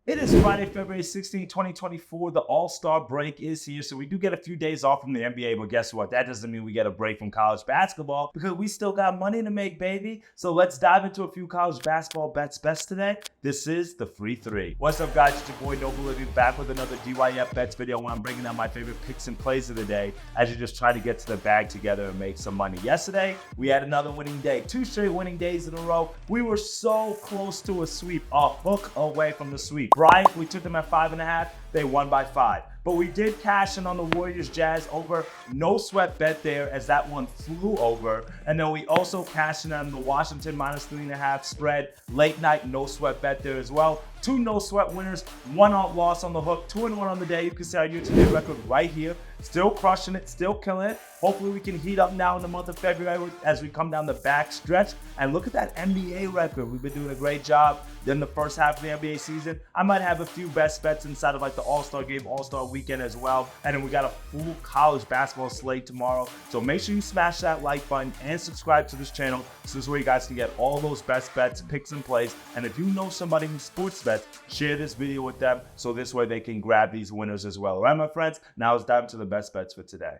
It is Friday, February 16, 2024. The All-Star break is here, so we do get a few days off from the NBA, but guess what? That doesn't mean we get a break from college basketball because we still got money to make, baby. So let's dive into a few college basketball bets best today. This is the Free Three. What's up, guys? It's your boy Noble Living back with another DYF Bets video where I'm bringing down my favorite picks and plays of the day as you just try to get to the bag together and make some money. Yesterday, we had another winning day. 2 straight winning days in a row. We were so close to a sweep, a hook away from the sweep. Bryant, we took them at 5.5. They won by 5. But we did cash in on the Warriors Jazz over. No sweat bet there as that one flew over. And then we also cashed in on the Washington -3.5 spread. Late night, no sweat bet there as well. 2 no sweat winners, 1 out loss on the hook, 2-1 on the day. You can see our year-to-date record right here. Still crushing it, still killing it. Hopefully we can heat up now in the month of February as we come down the back stretch. And look at that NBA record. We've been doing a great job. Then the first half of the NBA season, I might have a few best bets inside of like the All-Star game, All-Star weekend as well. And then we got a full college basketball slate tomorrow. So make sure you smash that like button and subscribe to this channel. So this is where you guys can get all those best bets, picks and plays. And if you know somebody who sports bets, share this video with them so this way they can grab these winners as well. All right, my friends, now let's dive into the best bets for today.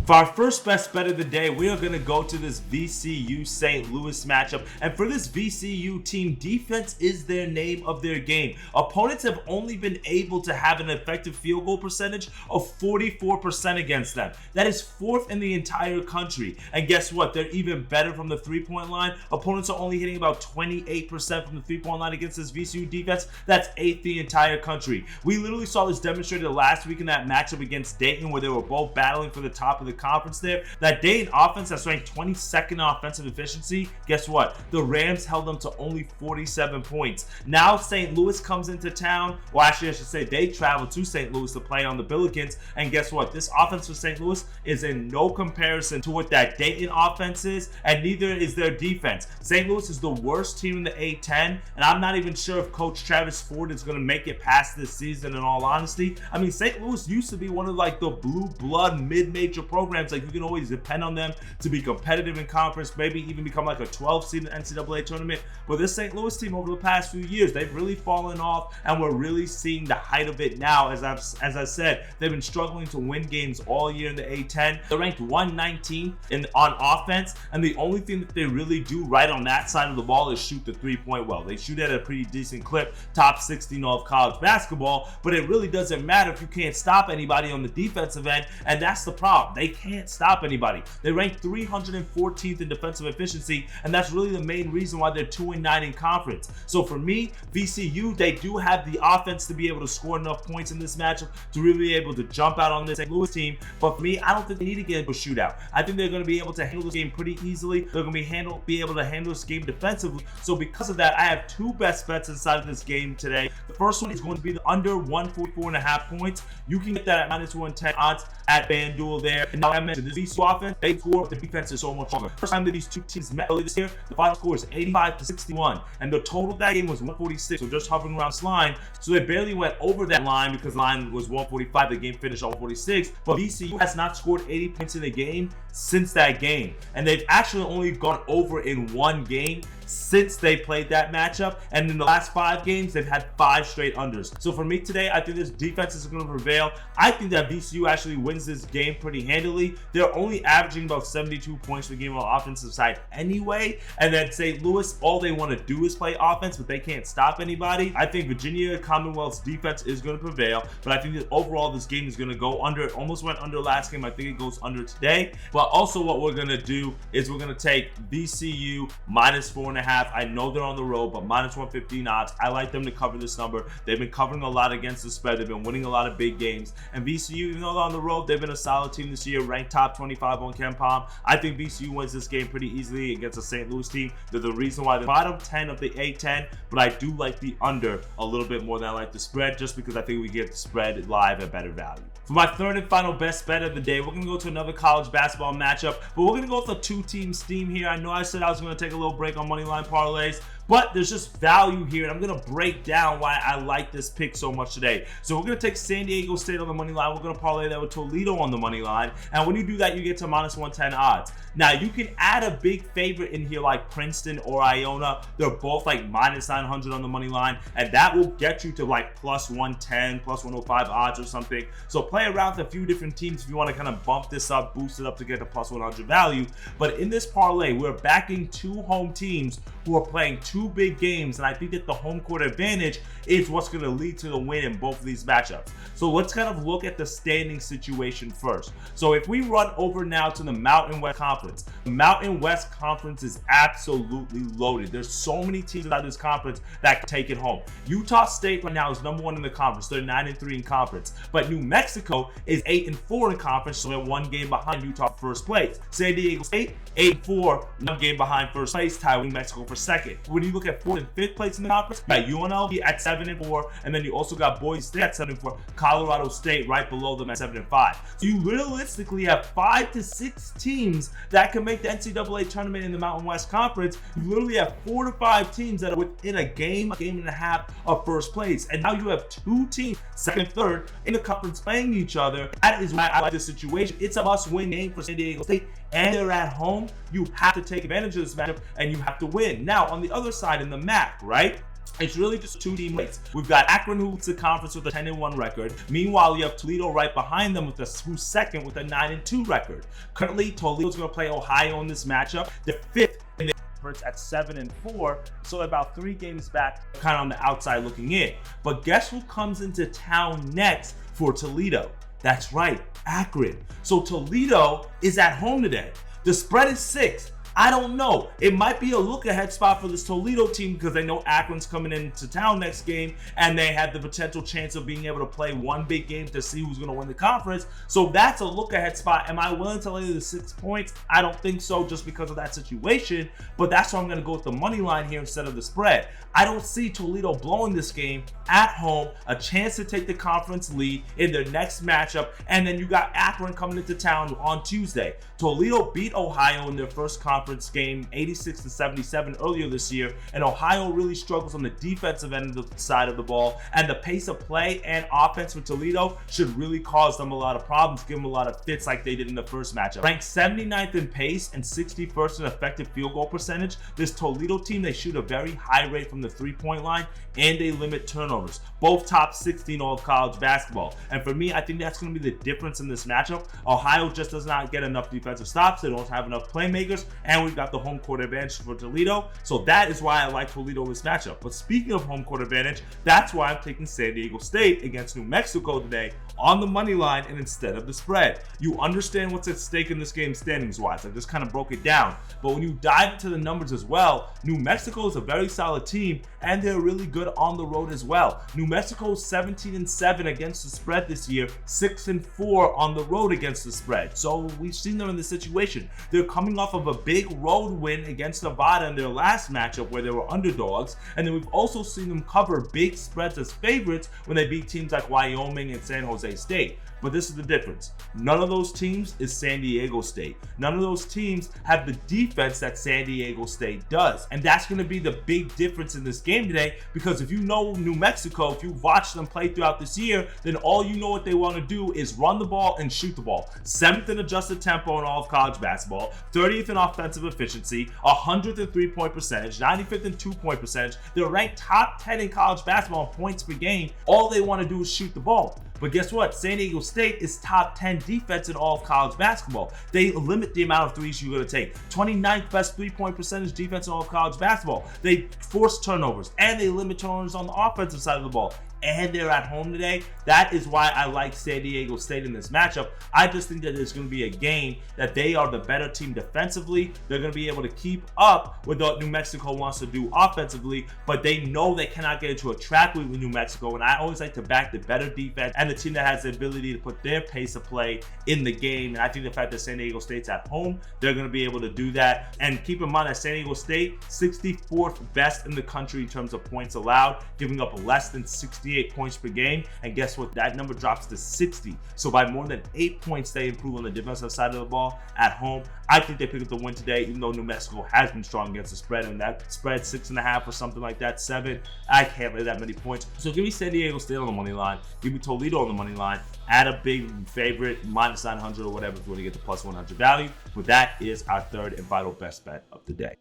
For our first best bet of the day, we are going to go to this VCU St. Louis matchup. And for this VCU team, defense is their name of their game. Opponents have only been able to have an effective field goal percentage of 44% against them. That is 4th in the entire country. And guess what? They're even better from the three-point line. Opponents are only hitting about 28% from the three-point line against this VCU defense. That's 8th in the entire country. We literally saw this demonstrated last week in that matchup against Dayton where they were both battling for the top of the conference there. That Dayton offense that's ranked 22nd in offensive efficiency, guess what? The Rams held them to only 47 points. Now St. Louis comes into town. Well, actually, I should say they travel to St. Louis to play on the Billikens. And guess what? This offense for St. Louis is in no comparison to what that Dayton offense is, and neither is their defense. St. Louis is the worst team in the A-10, and I'm not even sure if Coach Travis Ford is going to make it past this season, in all honesty. I mean, St. Louis used to be one of like the blue blood mid-major programs. Like, you can always depend on them to be competitive in conference, maybe even become like a 12 seed in the NCAA tournament. But this St. Louis team over the past few years, they've really fallen off, and we're really seeing the height of it now. As I said, they've been struggling to win games all year in the A-10. They're ranked 119th on offense, and the only thing that they really do right on that side of the ball is shoot the three-point well. They shoot at a pretty decent clip, top 16 of college basketball, but it really doesn't matter if you can't stop anybody on the defensive end, and that's the problem. They can't stop anybody. They rank 314th in defensive efficiency, and that's really the main reason why they're 2-9 in conference. So for me, VCU, they do have the offense to be able to score enough points in this matchup to really be able to jump out on this St. Louis team. But for me, I don't think they need to get into a shootout. I think they're going to be able to handle this game pretty easily. They're going to be able to handle this game defensively. So because of that, I have 2 best bets inside of this game today. The first one is going to be the under 144.5 points. You can get that at -110 odds at FanDuel there. And now I mentioned this VCU offense, they score, the defense is so much stronger. First time that these two teams met earlier this year, the final score is 85-61, and the total of that game was 146, so just hovering around this line. So they barely went over that line because the line was 145. The game finished on 146, but VCU has not scored 80 points in a game since that game, and they've actually only gone over in 1 game since they played that matchup, and in the last 5 games they've had 5 straight unders. So for me today, I think this defense is going to prevail. I think that VCU actually wins this game pretty handily. They're only averaging about 72 points per game on the offensive side anyway, and then St. Louis, all they want to do is play offense, but they can't stop anybody. I think Virginia Commonwealth's defense is going to prevail, but I think that overall this game is going to go under. It almost went under last game. I think it goes under today. But also what we're going to do is we're going to take VCU -4.5. I know they're on the road, but -115 odds. I like them to cover this number. They've been covering a lot against the spread. They've been winning a lot of big games. And VCU, even though they're on the road, they've been a solid team this year, ranked top 25 on KenPom. I think VCU wins this game pretty easily against a St. Louis team. They're the reason why they're bottom 10 of the A-10, but I do like the under a little bit more than I like the spread, just because I think we get the spread live at better value. For my third and final best bet of the day, we're going to go to another college basketball matchup, but we're going to go with a 2-team theme here. I know I said I was going to take a little break on moneyline parlays, but there's just value here, and I'm going to break down why I like this pick so much today. So we're going to take San Diego State on the money line. We're going to parlay that with Toledo on the money line, and when you do that, you get to minus 110 odds. Now, you can add a big favorite in here like Princeton or Iona. They're both like minus 900 on the money line, and that will get you to like plus 110, plus 105 odds or something. So play around with a few different teams if you want to kind of bump this up, boost it up to get to plus 100 value. But in this parlay, we're backing two home teams who are playing two big games, and I think that the home court advantage is what's going to lead to the win in both of these matchups. So let's kind of look at the standing situation first. So if we run over now to the Mountain West Conference, the Mountain West Conference is absolutely loaded. There's so many teams out of this conference that can take it home. Utah State right now is number 1 in the conference. They're 9-3 in conference. But New Mexico is 8-4 in conference, so they're 1 game behind Utah for first place. San Diego State, 8-4, 1 game behind first place, tied with New Mexico for second. When you look at 4th and 5th place in the conference, you got UNLV at 7-4, and then you also got Boise State at 7-4, Colorado State right below them at 7-5. So you realistically have 5 to 6 teams that can make the NCAA tournament in the Mountain West Conference. You literally have 4 to 5 teams that are within a game and a half of first place. And now you have 2 teams, 2nd, 3rd, in the conference playing each other. That is why I like this situation. It's a must-win game for San Diego State, and they're at home. You have to take advantage of this matchup, and you have to win. Now, on the other side, in the MAC, right? It's really just 2 team rates. We've got Akron, who leads the conference with a 10-1 record. Meanwhile, you have Toledo right behind them who's second with a 9-2 record. Currently, Toledo's going to play Ohio in this matchup. They're 5th in the conference at 7-4, so about 3 games back, kind of on the outside looking in. But guess who comes into town next for Toledo? That's right, Akron. So Toledo is at home today. The spread is 6. I don't know. It might be a look-ahead spot for this Toledo team because they know Akron's coming into town next game, and they have the potential chance of being able to play 1 big game to see who's going to win the conference. So that's a look-ahead spot. Am I willing to lay the 6 points? I don't think so, just because of that situation, but that's why I'm going to go with the money line here instead of the spread. I don't see Toledo blowing this game at home, a chance to take the conference lead in their next matchup, and then you got Akron coming into town on Tuesday. Toledo beat Ohio in their first conference game 86-77 earlier this year, and Ohio really struggles on the defensive end of the side of the ball, and the pace of play and offense for Toledo should really cause them a lot of problems, give them a lot of fits like they did in the first matchup. Ranked 79th in pace and 61st in effective field goal percentage, this Toledo team, they shoot a very high rate from the 3-point line, and they limit turnovers, both top 16 all of college basketball. And for me, I think that's going to be the difference in this matchup. Ohio just does not get enough defensive stops. They don't have enough playmakers, and we've got the home court advantage for Toledo. So that is why I like Toledo in this matchup. But speaking of home court advantage, that's why I'm taking San Diego State against New Mexico today on the money line and instead of the spread. You understand what's at stake in this game standings wise. I just kind of broke it down. But when you dive into the numbers as well, New Mexico is a very solid team, and they're really good on the road as well. New Mexico is 17-7 against the spread this year, 6-4 on the road against the spread. So we've seen them in this situation. They're coming off of a big road win against Nevada in their last matchup where they were underdogs, and then we've also seen them cover big spreads as favorites when they beat teams like Wyoming and San Jose State. But this is the difference. None of those teams is San Diego State. None of those teams have the defense that San Diego State does. And that's going to be the big difference in this game today, because if you know New Mexico, if you've watched them play throughout this year, then all you know what they want to do is run the ball and shoot the ball. 7th in adjusted tempo in all of college basketball, 30th in offensive efficiency, 100th in 3-point percentage, 95th in 2-point percentage. They're ranked top 10 in college basketball in points per game. All they want to do is shoot the ball. But guess what? San Diego State is top 10 defense in all of college basketball. They limit the amount of threes you're going to take. 29th best 3-point percentage defense in all of college basketball. They force turnovers, and they limit turnovers on the offensive side of the ball. And they're at home today. That is why I like San Diego State in this matchup. I just think that it's going to be a game that they are the better team defensively. They're going to be able to keep up with what New Mexico wants to do offensively, but they know they cannot get into a trap with New Mexico, and I always like to back the better defense and and the team that has the ability to put their pace of play in the game. And I think the fact that San Diego State's at home, they're going to be able to do that. And keep in mind that San Diego State, 64th best in the country in terms of points allowed, giving up less than 68 points per game. And guess what? That number drops to 60. So by more than 8 points, they improve on the defensive side of the ball at home. I think they pick up the win today, even though New Mexico has been strong against the spread. And that spread 6.5 or something like that, 7. I can't lay that many points. So give me San Diego State on the money line. Give me Toledo on the money line. Add a big favorite, minus 900 or whatever, if you want to get the plus 100 value. But that is our third and final best bet of the day.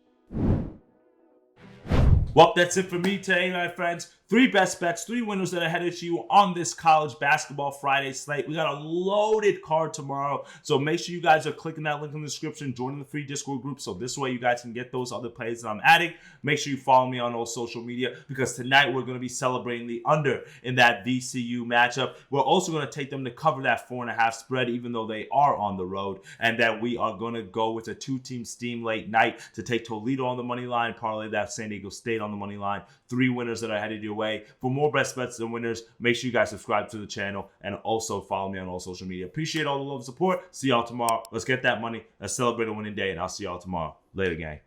Well, that's it for me today, my friends. 3 best bets, 3 winners that are headed to you on this college basketball Friday slate. We got a loaded card tomorrow, so make sure you guys are clicking that link in the description, joining the free Discord group, so this way you guys can get those other plays that I'm adding. Make sure you follow me on all social media, because tonight we're going to be celebrating the under in that VCU matchup. We're also going to take them to cover that 4.5 spread, even though they are on the road, and that we are going to go with a 2-team steam late night to take Toledo on the money line, parlay that San Diego State on the money line. 3 winners that are headed your way. For more best bets and winners, make sure you guys subscribe to the channel and also follow me on all social media. Appreciate all the love and support. See y'all tomorrow. Let's get that money. Let's celebrate a winning day, and I'll see y'all tomorrow. Later, gang.